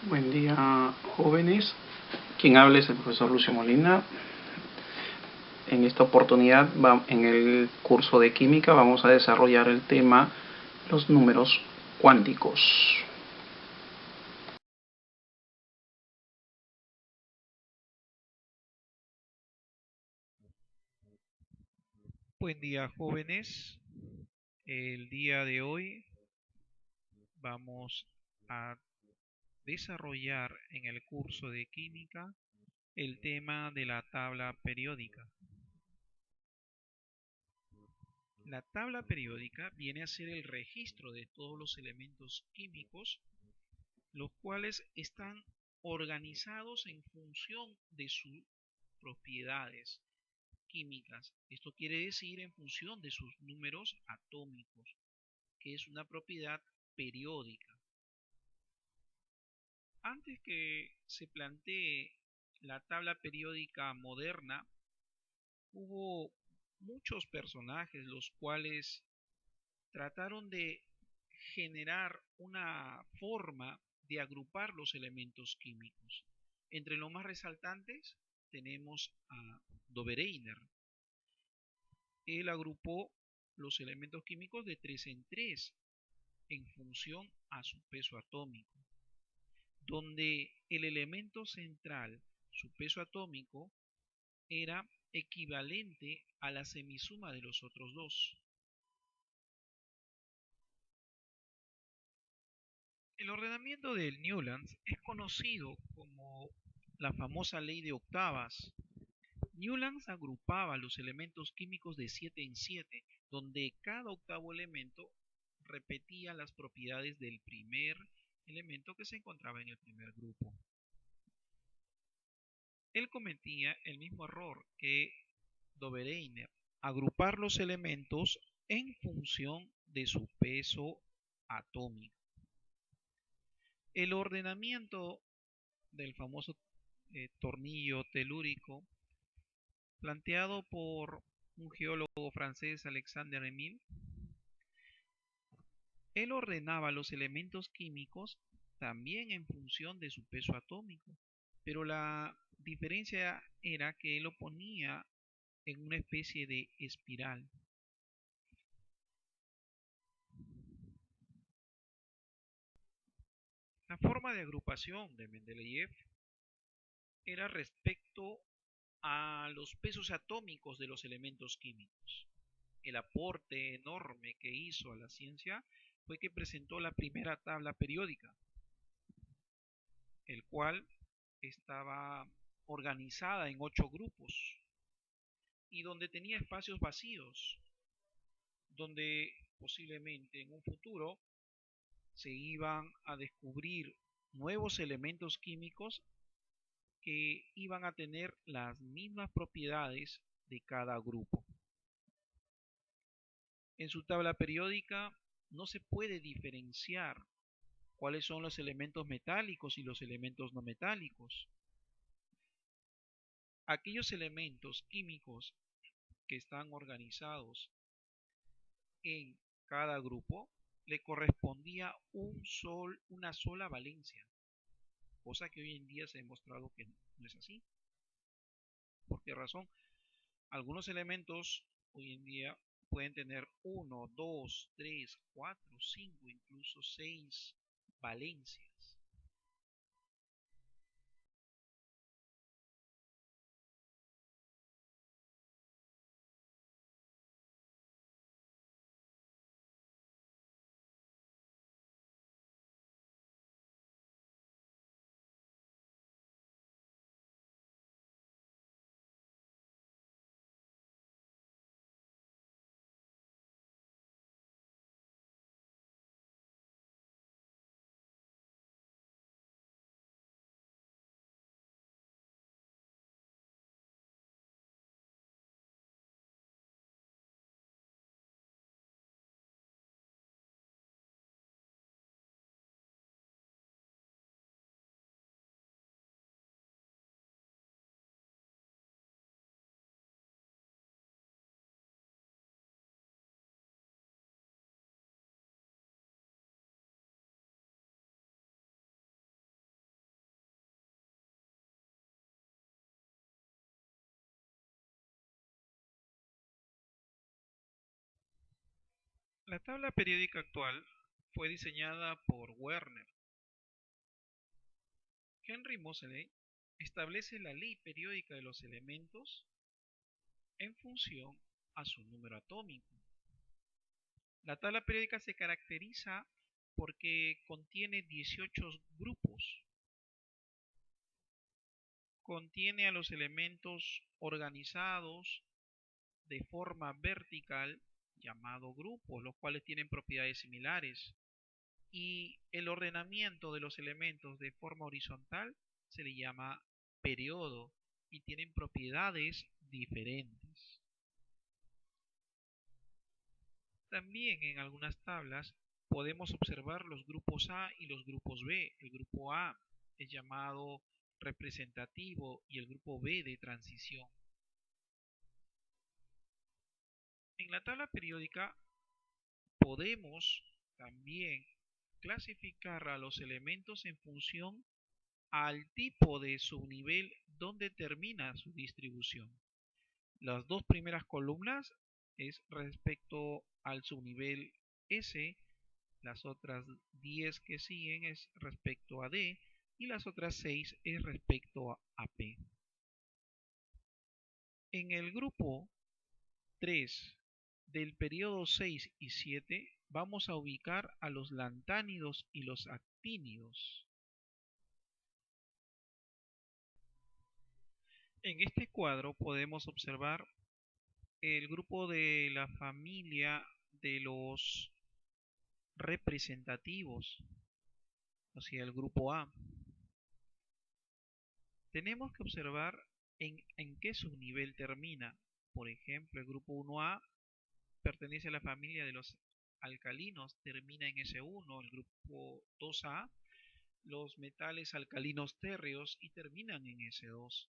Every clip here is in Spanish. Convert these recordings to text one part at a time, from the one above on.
Buen día, jóvenes. Quien habla es el profesor Lucio Molina. En esta oportunidad, en el curso de química, vamos a desarrollar el tema los números cuánticos. Buen día, jóvenes. El día de hoy vamos a desarrollar en el curso de química el tema de la tabla periódica. La tabla periódica viene a ser el registro de todos los elementos químicos, los cuales están organizados en función de sus propiedades químicas. Esto quiere decir en función de sus números atómicos, que es una propiedad periódica. Antes que se plantee la tabla periódica moderna, hubo muchos personajes los cuales trataron de generar una forma de agrupar los elementos químicos. Entre los más resaltantes tenemos a Dobereiner. Él agrupó los elementos químicos de 3 en 3 en función a su peso atómico, donde el elemento central, su peso atómico, era equivalente a la semisuma de los otros dos. El ordenamiento del Newlands es conocido como la famosa ley de octavas. Newlands agrupaba los elementos químicos de 7 en 7, donde cada octavo elemento repetía las propiedades del primer elemento que se encontraba en el primer grupo. Él cometía el mismo error que Dobereiner, agrupar los elementos en función de su peso atómico. El ordenamiento del famoso tornillo telúrico, planteado por un geólogo francés, Alexandre Emile, él ordenaba los elementos químicos también en función de su peso atómico, pero la diferencia era que él lo ponía en una especie de espiral. La forma de agrupación de Mendeleev era respecto a los pesos atómicos de los elementos químicos. El aporte enorme que hizo a la ciencia fue que presentó la primera tabla periódica, el cual estaba organizada en 8 grupos y donde tenía espacios vacíos, donde posiblemente en un futuro se iban a descubrir nuevos elementos químicos que iban a tener las mismas propiedades de cada grupo. En su tabla periódica no se puede diferenciar cuáles son los elementos metálicos y los elementos no metálicos. Aquellos elementos químicos que están organizados en cada grupo le correspondía una sola valencia, cosa que hoy en día se ha demostrado que no es así. ¿Por qué razón? Algunos elementos hoy en día pueden tener 1, 2, 3, 4, 5, incluso 6 valencias. La tabla periódica actual fue diseñada por Werner. Henry Moseley establece la ley periódica de los elementos en función a su número atómico. La tabla periódica se caracteriza porque contiene 18 grupos. Contiene a los elementos organizados de forma vertical, llamado grupos, los cuales tienen propiedades similares. Y el ordenamiento de los elementos de forma horizontal se le llama periodo y tienen propiedades diferentes. También en algunas tablas podemos observar los grupos A y los grupos B. El grupo A es llamado representativo y el grupo B de transición. En la tabla periódica podemos también clasificar a los elementos en función al tipo de subnivel donde termina su distribución. Las dos primeras columnas es respecto al subnivel S, las otras 10 que siguen es respecto a D y las otras 6 es respecto a P. En el grupo 3 del periodo 6 y 7 vamos a ubicar a los lantánidos y los actínidos. En este cuadro podemos observar el grupo de la familia de los representativos, o sea, el grupo A. Tenemos que observar en qué subnivel termina. Por ejemplo, el grupo 1A pertenece a la familia de los alcalinos, termina en S1. El grupo 2A, los metales alcalinos térreos y terminan en S2.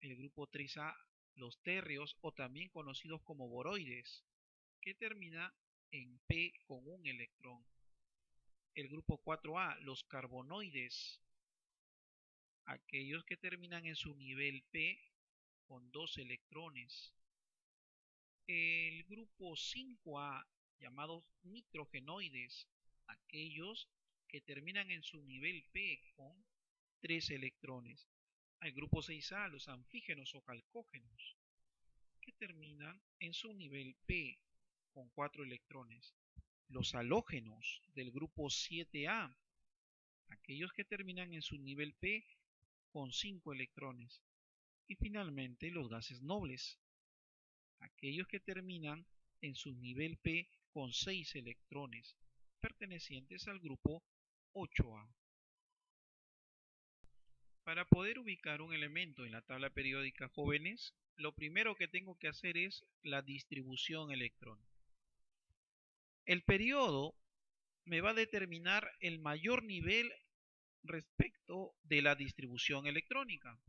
El grupo 3A, los térreos o también conocidos como boroides, que termina en P con un electrón. El grupo 4A, los carbonoides, aquellos que terminan en su nivel P con 2 electrones. El grupo 5A, llamados nitrogenoides, aquellos que terminan en su nivel P con 3 electrones. El grupo 6A, los anfígenos o calcógenos, que terminan en su nivel P con 4 electrones. Los halógenos del grupo 7A, aquellos que terminan en su nivel P con 5 electrones. Y finalmente los gases nobles, aquellos que terminan en su nivel P con 6 electrones, pertenecientes al grupo 8A. Para poder ubicar un elemento en la tabla periódica, jóvenes, lo primero que tengo que hacer es la distribución electrónica. El periodo me va a determinar el mayor nivel respecto de la distribución electrónica.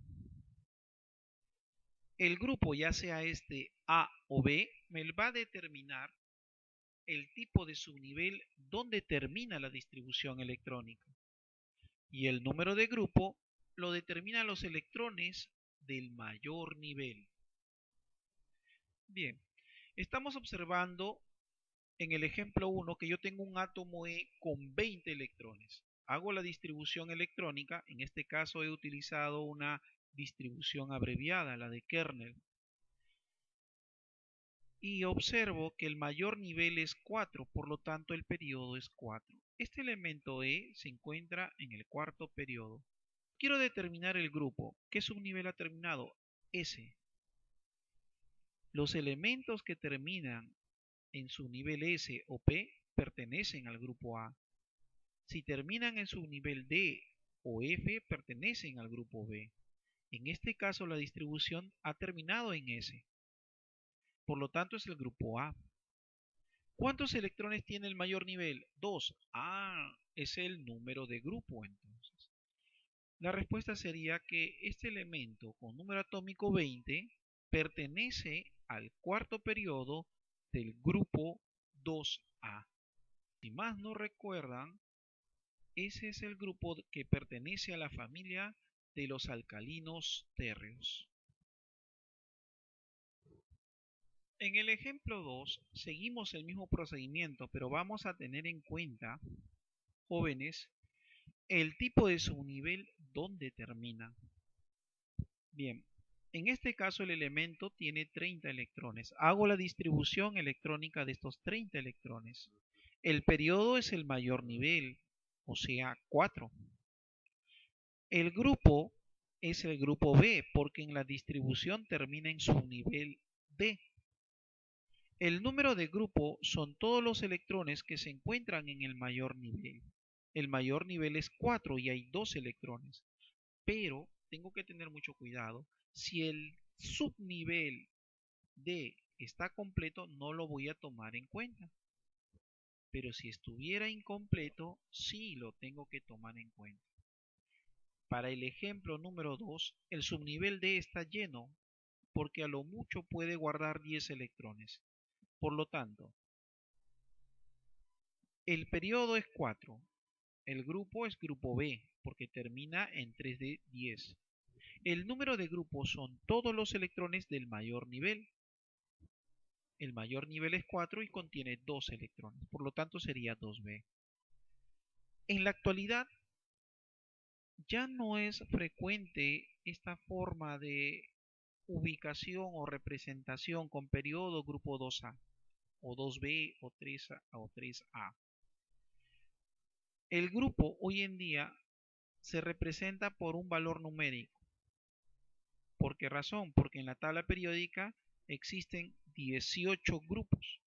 El grupo, ya sea este A o B, me va a determinar el tipo de subnivel donde termina la distribución electrónica. Y el número de grupo lo determinan los electrones del mayor nivel. Bien, estamos observando en el ejemplo 1 que yo tengo un átomo E con 20 electrones. Hago la distribución electrónica, en este caso he utilizado una distribución abreviada, la de kernel. Y observo que el mayor nivel es 4, por lo tanto el periodo es 4. Este elemento E se encuentra en el cuarto periodo. Quiero determinar el grupo. ¿Qué subnivel ha terminado? S. Los elementos que terminan en subnivel S o P pertenecen al grupo A. Si terminan en subnivel D o F, pertenecen al grupo B. En este caso la distribución ha terminado en S. Por lo tanto es el grupo A. ¿Cuántos electrones tiene el mayor nivel? 2. Ah, es el número de grupo entonces. La respuesta sería que este elemento con número atómico 20 pertenece al cuarto periodo del grupo 2A. Si más no recuerdan, ese es el grupo que pertenece a la familia de los alcalinos térreos. En el ejemplo 2 seguimos el mismo procedimiento, pero vamos a tener en cuenta, jóvenes, el tipo de subnivel donde termina. Bien, en este caso el elemento tiene 30 electrones. Hago la distribución electrónica de estos 30 electrones. El periodo es el mayor nivel, o sea, 4. El grupo es el grupo B, porque en la distribución termina en subnivel D. El número de grupo son todos los electrones que se encuentran en el mayor nivel. El mayor nivel es 4 y hay 2 electrones. Pero tengo que tener mucho cuidado. Si el subnivel D está completo, no lo voy a tomar en cuenta. Pero si estuviera incompleto, sí lo tengo que tomar en cuenta. Para el ejemplo número 2, el subnivel D está lleno porque a lo mucho puede guardar 10 electrones. Por lo tanto, el periodo es 4. El grupo es grupo B porque termina en 3 de 10. El número de grupos son todos los electrones del mayor nivel. El mayor nivel es 4 y contiene 2 electrones, por lo tanto sería 2B. En la actualidad ya no es frecuente esta forma de ubicación o representación con periodo grupo 2A o 2B o 3A o 3A. El grupo hoy en día se representa por un valor numérico. ¿Por qué razón? Porque en la tabla periódica existen 18 grupos.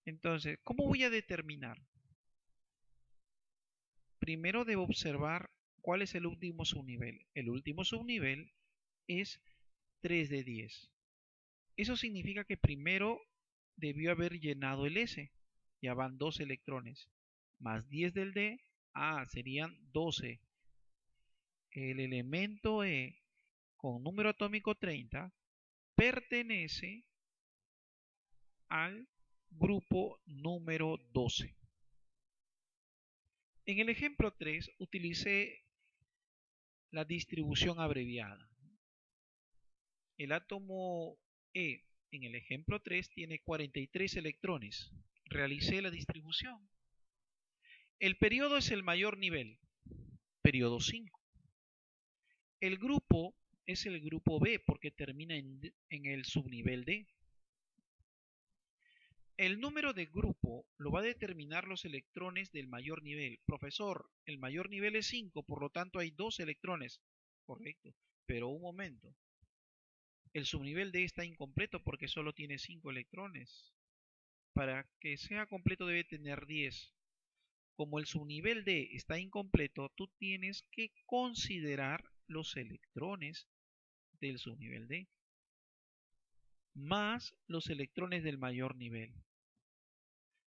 Entonces, ¿cómo voy a determinar? Primero debo observar cuál es el último subnivel. El último subnivel es 3 de 10. Eso significa que primero debió haber llenado el S. Ya van 2 electrones. Más 10 del D, serían 12. El elemento E con número atómico 30 pertenece al grupo número 12. En el ejemplo 3 utilicé la distribución abreviada. El átomo E en el ejemplo 3 tiene 43 electrones. Realicé la distribución. El periodo es el mayor nivel, periodo 5. El grupo es el grupo B porque termina en el subnivel D. El número de grupo lo va a determinar los electrones del mayor nivel. Profesor, el mayor nivel es 5, por lo tanto hay 2 electrones. Correcto, pero un momento. El subnivel D está incompleto porque solo tiene 5 electrones. Para que sea completo debe tener 10. Como el subnivel D está incompleto, tú tienes que considerar los electrones del subnivel D más los electrones del mayor nivel.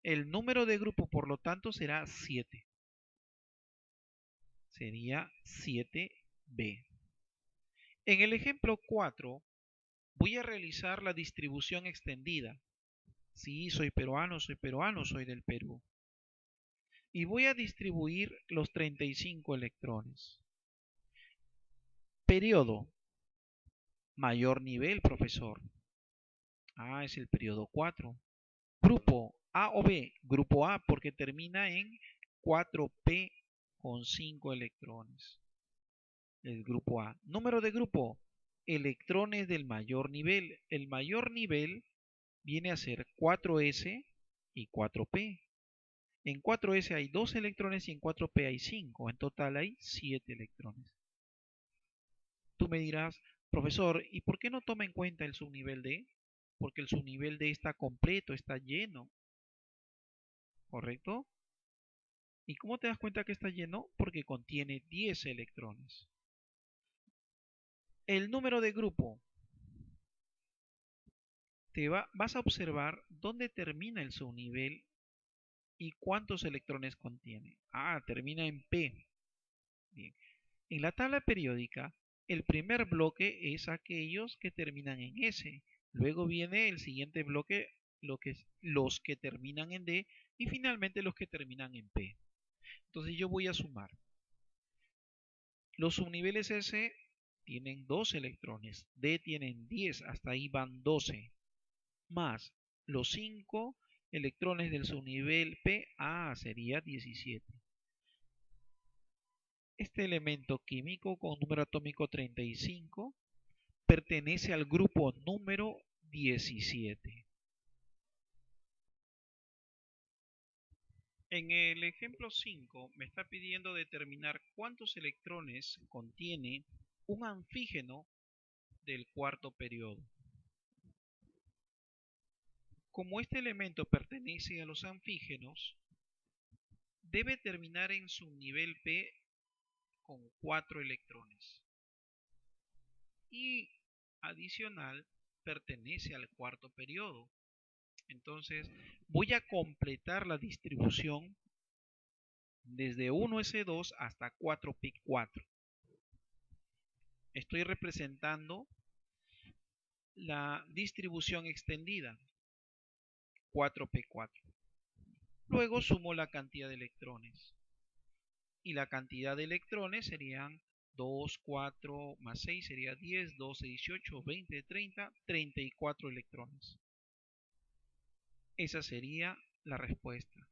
El número de grupo, por lo tanto, será 7. Sería 7B. En el ejemplo 4, voy a realizar la distribución extendida. Sí, soy peruano, soy del Perú. Y voy a distribuir los 35 electrones. Periodo. Mayor nivel, profesor. Es el periodo 4. Grupo A o B. Grupo A porque termina en 4P con 5 electrones. El grupo A. Número de grupo. Electrones del mayor nivel. El mayor nivel viene a ser 4S y 4P. En 4S hay 2 electrones y en 4P hay 5. En total hay 7 electrones. Tú me dirás, profesor, ¿y por qué no toma en cuenta el subnivel D? Porque el subnivel D está completo, está lleno. ¿Correcto? ¿Y cómo te das cuenta que está lleno? Porque contiene 10 electrones. El número de grupo. Vas a observar dónde termina el subnivel y cuántos electrones contiene. Termina en P. Bien. En la tabla periódica, el primer bloque es aquellos que terminan en S. Luego viene el siguiente bloque, los que terminan en D y finalmente los que terminan en P. Entonces yo voy a sumar. Los subniveles S tienen 2 electrones, D tienen 10, hasta ahí van 12, más los 5 electrones del subnivel P, sería 17. Este elemento químico con número atómico 35 pertenece al grupo número 17. En el ejemplo 5 me está pidiendo determinar cuántos electrones contiene un anfígeno del cuarto periodo. Como este elemento pertenece a los anfígenos, debe terminar en subnivel P con 4 electrones. Y adicional, pertenece al cuarto periodo. Entonces, voy a completar la distribución desde 1s2 hasta 4p4. Estoy representando la distribución extendida, 4p4. Luego sumo la cantidad de electrones. Y la cantidad de electrones serían 2, 4 más 6 sería 10, 12, 18, 20, 30, 34 electrones. Esa sería la respuesta.